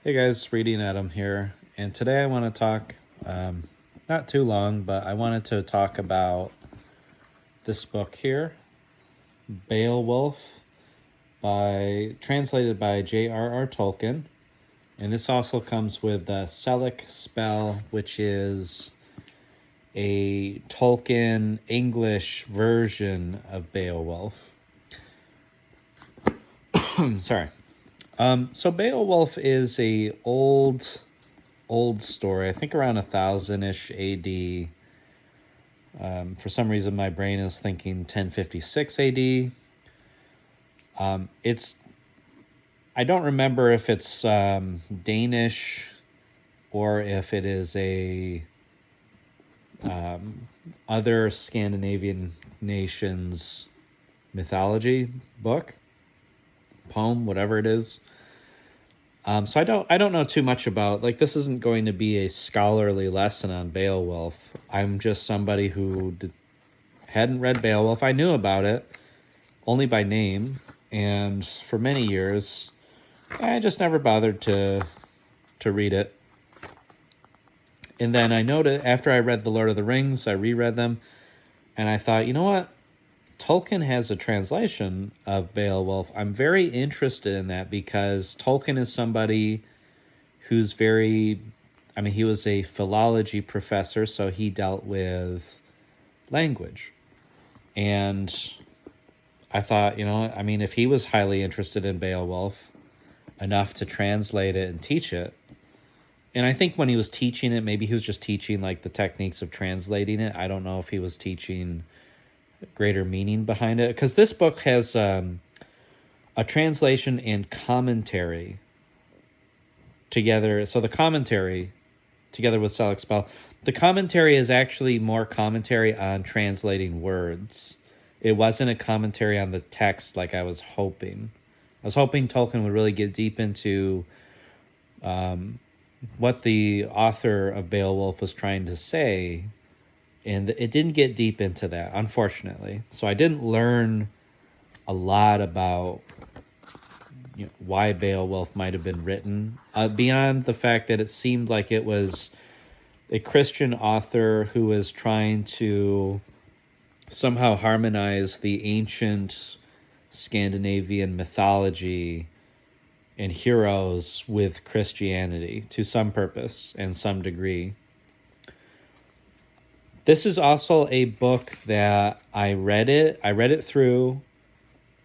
Hey guys, Reading Adam here, and today I want to talk, not too long, but I wanted to talk about this book here, Beowulf, translated by J.R.R. Tolkien, and this also comes with the Sellic Spell, which is a Tolkien English version of Beowulf. Sorry. So Beowulf is a old story. I think around 1000-ish AD. For some reason, my brain is thinking 1056 AD. I don't remember if it's Danish or if it is a other Scandinavian nations mythology book, poem, whatever it is. So I don't know too much about, like, this isn't going to be a scholarly lesson on Beowulf. I'm just somebody who hadn't read Beowulf. I knew about it only by name, and for many years I just never bothered to read it. And then I noticed after I read The Lord of the Rings, I reread them, and I thought, you know what? Tolkien has a translation of Beowulf. I'm very interested in that because Tolkien is somebody who's he was a philology professor, so he dealt with language. And I thought, if he was highly interested in Beowulf enough to translate it and teach it, and I think when he was teaching it, maybe he was just teaching like the techniques of translating it. I don't know if he was teaching greater meaning behind it, because this book has a translation and commentary together. So the commentary together with Sellic Spell, the commentary is actually more commentary on translating words. It wasn't a commentary on the text like I was hoping. I was hoping Tolkien would really get deep into what the author of Beowulf was trying to say, and it didn't get deep into that, unfortunately. So I didn't learn a lot about why Beowulf might have been written, beyond the fact that it seemed like it was a Christian author who was trying to somehow harmonize the ancient Scandinavian mythology and heroes with Christianity to some purpose and some degree. This is also a book that I read it through,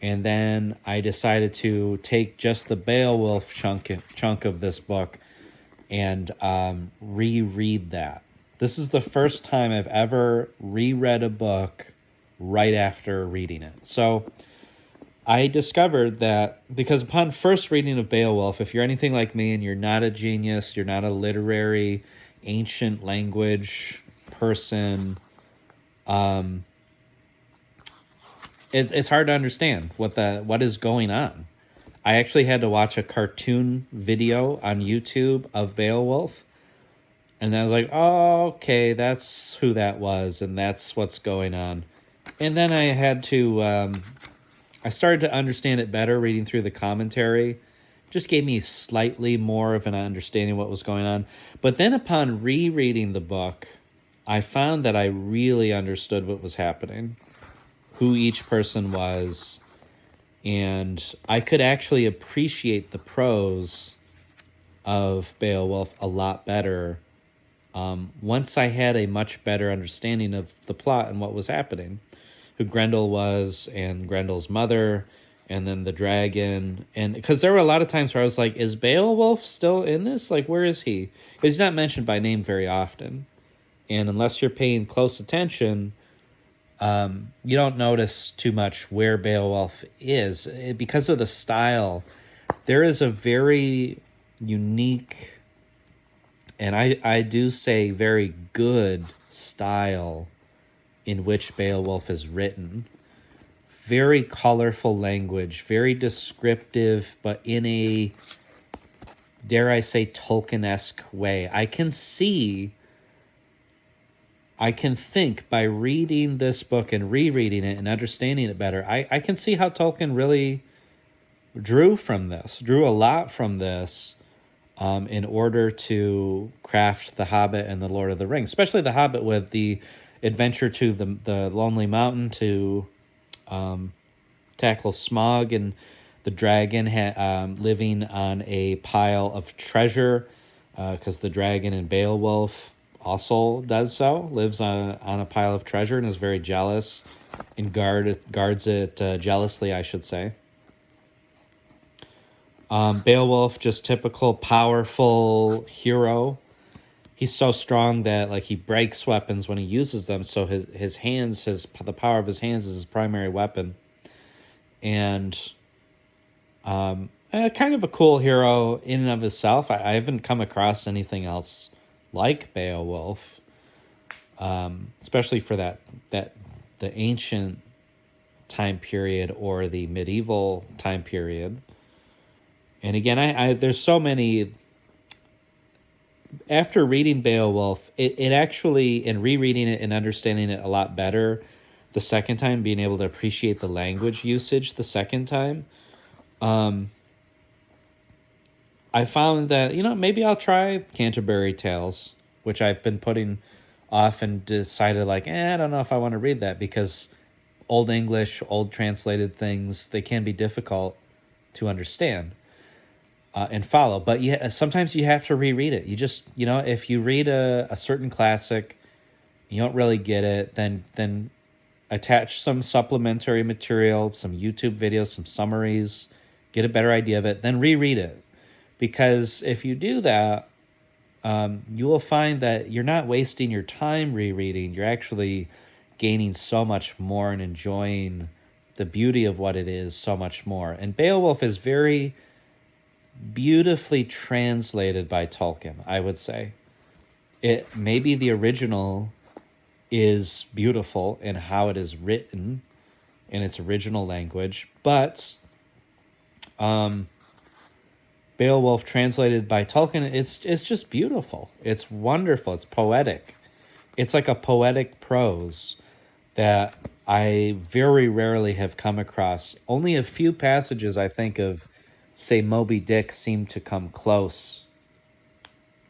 and then I decided to take just the Beowulf chunk of this book and reread that. This is the first time I've ever reread a book right after reading it. So I discovered that because upon first reading of Beowulf, if you're anything like me and you're not a genius, you're not a literary, ancient language person, it's hard to understand what is going on. I actually had to watch a cartoon video on YouTube of Beowulf, and I was like, oh, okay, that's who that was, and that's what's going on. And then I had to I started to understand it better reading through the commentary. Just gave me slightly more of an understanding of what was going on. But then upon rereading the book, I found that I really understood what was happening, who each person was, and I could actually appreciate the prose of Beowulf a lot better once I had a much better understanding of the plot and what was happening, who Grendel was and Grendel's mother, and then the dragon. And because there were a lot of times where I was like, is Beowulf still in this? Like, where is he? He's not mentioned by name very often. And unless you're paying close attention, you don't notice too much where Beowulf is. Because of the style, there is a very unique, and I do say very good style in which Beowulf is written. Very colorful language, very descriptive, but in a, dare I say, Tolkien-esque way. I can think by reading this book and rereading it and understanding it better, I can see how Tolkien really drew a lot from this, in order to craft The Hobbit and The Lord of the Rings, especially The Hobbit with the adventure to the Lonely Mountain to tackle Smog and the dragon living on a pile of treasure, because the dragon in Beowulf also does so, lives on a pile of treasure and is very jealous and guards it jealously, I should say. Beowulf, just typical powerful hero. He's so strong that like he breaks weapons when he uses them. So his hands, the power of his hands is his primary weapon, and kind of a cool hero in and of himself. I haven't come across anything else like Beowulf, especially for that the ancient time period or the medieval time period. And again, I there's so many. After reading Beowulf, it actually, and rereading it and understanding it a lot better the second time, being able to appreciate the language usage the second time, I found that, maybe I'll try Canterbury Tales, which I've been putting off and decided like, I don't know if I want to read that because Old English, old translated things, they can be difficult to understand and follow. But yeah, sometimes you have to reread it. You just, if you read a certain classic, you don't really get it, then attach some supplementary material, some YouTube videos, some summaries, get a better idea of it, then reread it. Because if you do that, you will find that you're not wasting your time rereading. You're actually gaining so much more and enjoying the beauty of what it is so much more. And Beowulf is very beautifully translated by Tolkien, I would say. It maybe the original is beautiful in how it is written in its original language, but Beowulf translated by Tolkien, it's just beautiful. It's wonderful. It's poetic. It's like a poetic prose that I very rarely have come across. Only a few passages, I think, of, say, Moby Dick seem to come close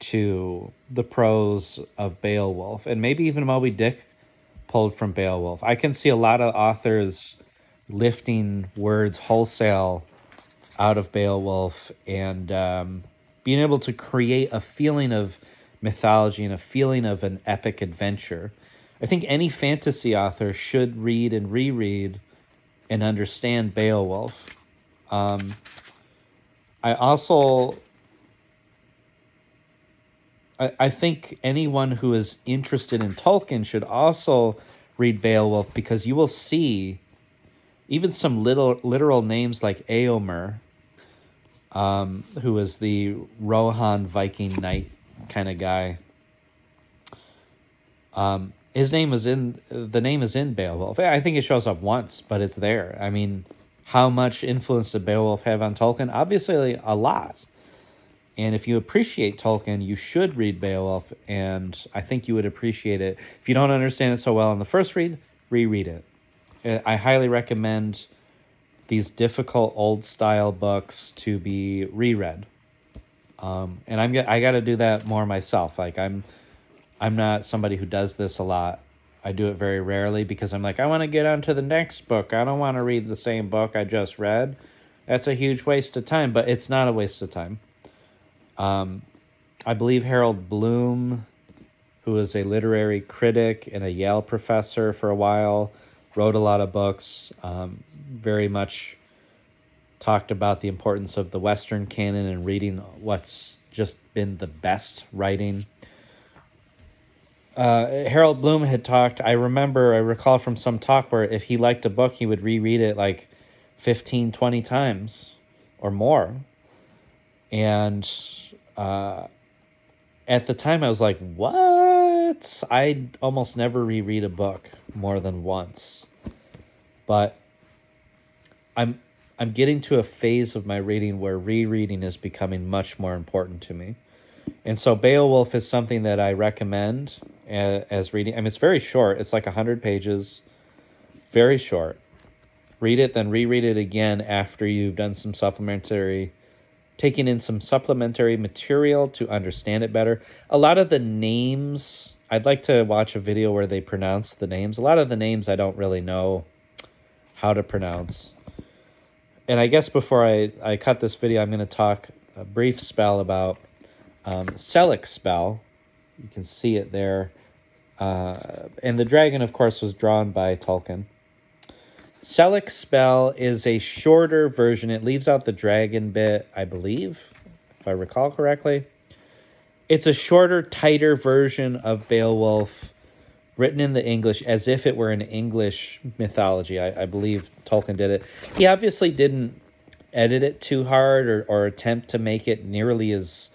to the prose of Beowulf. And maybe even Moby Dick pulled from Beowulf. I can see a lot of authors lifting words wholesale out of Beowulf and being able to create a feeling of mythology and a feeling of an epic adventure. I think any fantasy author should read and reread and understand Beowulf. I think anyone who is interested in Tolkien should also read Beowulf, because you will see even some literal names like Eomer, who is the Rohan Viking knight kind of guy. The name is in Beowulf. I think it shows up once, but it's there. I mean, how much influence did Beowulf have on Tolkien? Obviously, a lot. And if you appreciate Tolkien, you should read Beowulf, and I think you would appreciate it. If you don't understand it so well in the first read, reread it. I highly recommend these difficult old-style books to be reread. And I got to do that more myself. Like, I'm not somebody who does this a lot. I do it very rarely because I'm like, I want to get on to the next book. I don't want to read the same book I just read. That's a huge waste of time, but it's not a waste of time. I believe Harold Bloom, who was a literary critic and a Yale professor for a while, wrote a lot of books, very much talked about the importance of the Western canon and reading what's just been the best writing. Harold Bloom had talked, I recall from some talk where if he liked a book, he would reread it like 15, 20 times or more. And at the time I was like, what? I almost never reread a book more than once. But I'm getting to a phase of my reading where rereading is becoming much more important to me. And so Beowulf is something that I recommend as reading. I mean, it's very short. It's like 100 pages. Very short. Read it, then reread it again after you've done some supplementary taking in some supplementary material to understand it better. A lot of the names, I'd like to watch a video where they pronounce the names. A lot of the names I don't really know how to pronounce. And I guess before I cut this video, I'm going to talk a brief spell about Sellic Spell. You can see it there. And the dragon, of course, was drawn by Tolkien. Sellic Spell is a shorter version. It leaves out the dragon bit, I believe, if I recall correctly. It's a shorter, tighter version of Beowulf, written in the English as if it were an English mythology. I believe Tolkien did it. He obviously didn't edit it too hard or attempt to make it nearly as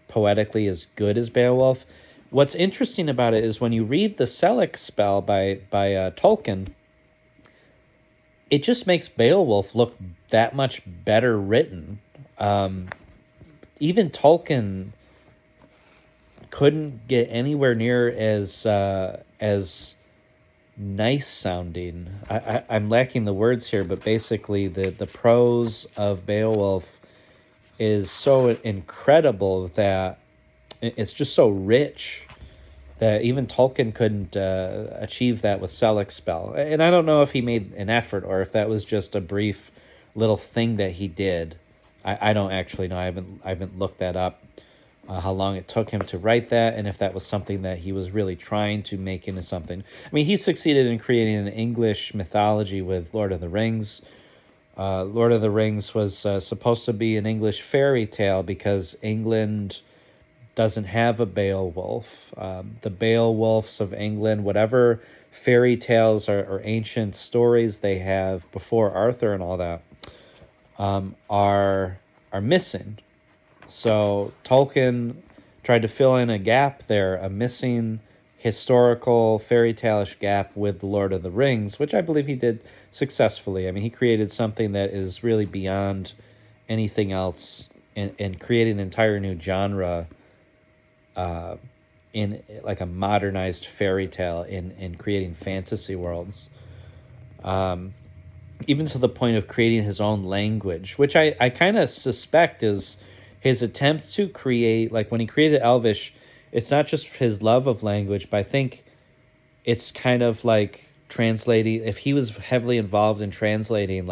poetically as good as Beowulf. What's interesting about it is when you read the Sellic Spell by Tolkien, it just makes Beowulf look that much better written. Even Tolkien couldn't get anywhere near as nice sounding. I'm lacking the words here, but basically the prose of Beowulf is so incredible that it's just so rich that even Tolkien couldn't achieve that with Sellic Spell. And I don't know if he made an effort or if that was just a brief little thing that he did. I don't actually know. I haven't looked that up, how long it took him to write that, and if that was something that he was really trying to make into something. I mean, he succeeded in creating an English mythology with Lord of the Rings. Lord of the Rings was supposed to be an English fairy tale because England doesn't have a Beowulf. The Beowulfs of England, whatever fairy tales or ancient stories they have before Arthur and all that, are missing. So Tolkien tried to fill in a gap there, a missing historical fairy tale-ish gap with the Lord of the Rings, which I believe he did successfully. I mean, he created something that is really beyond anything else and created an entire new genre in like a modernized fairy tale in creating fantasy worlds. Even to the point of creating his own language, which I kind of suspect is his attempt to create, like when he created Elvish, it's not just his love of language, but I think it's kind of like translating, if he was heavily involved in translating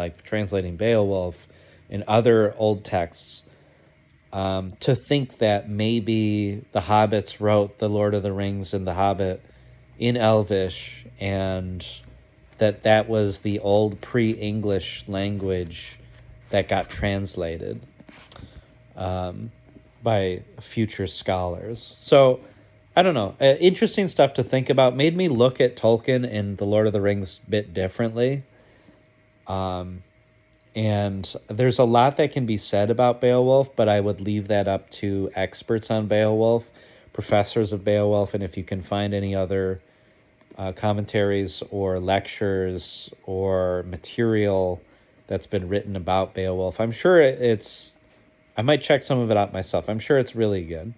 Beowulf and other old texts, to think that maybe the hobbits wrote the Lord of the Rings and the Hobbit in Elvish, and that was the old pre-English language that got translated by future scholars. So I don't know. Interesting stuff to think about. Made me look at Tolkien and the Lord of the Rings a bit differently. And there's a lot that can be said about Beowulf, but I would leave that up to experts on Beowulf, professors of Beowulf, and if you can find any other commentaries or lectures or material that's been written about Beowulf. I'm sure I might check some of it out myself. I'm sure it's really good.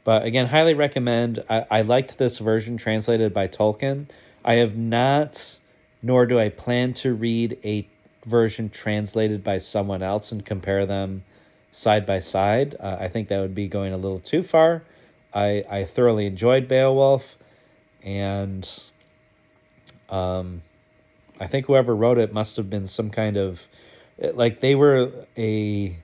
But again, highly recommend. I liked this version translated by Tolkien. I have not, nor do I plan to read a version translated by someone else and compare them side by side. I think that would be going a little too far. I thoroughly enjoyed Beowulf, and I think whoever wrote it must have been some kind of, like, they were a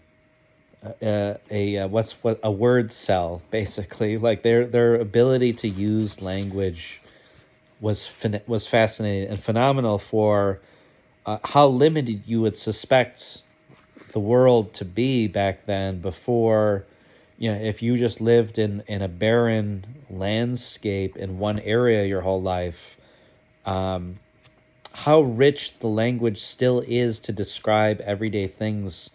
word cell, basically. Like their ability to use language was fascinating and phenomenal for how limited you would suspect the world to be back then. Before, if you just lived in a barren landscape in one area your whole life, how rich the language still is to describe everyday things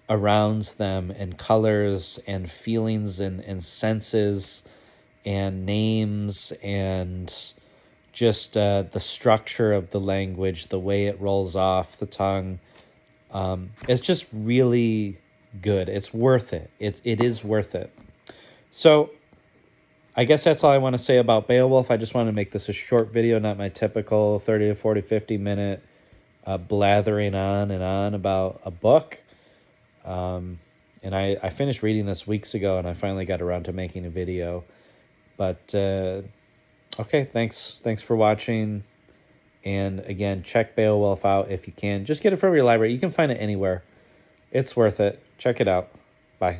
around them, and colors and feelings and senses and names, and just the structure of the language, the way it rolls off the tongue. It's just really good. It's worth it. It is worth it. So I guess that's all I want to say about Beowulf. I just want to make this a short video, not my typical 30 to 40, 50 minute blathering on and on about a book. And I finished reading this weeks ago, and I finally got around to making a video. But okay, thanks for watching. And again, check Beowulf out if you can. Just get it from your library. You can find it anywhere. It's worth it. Check it out. Bye.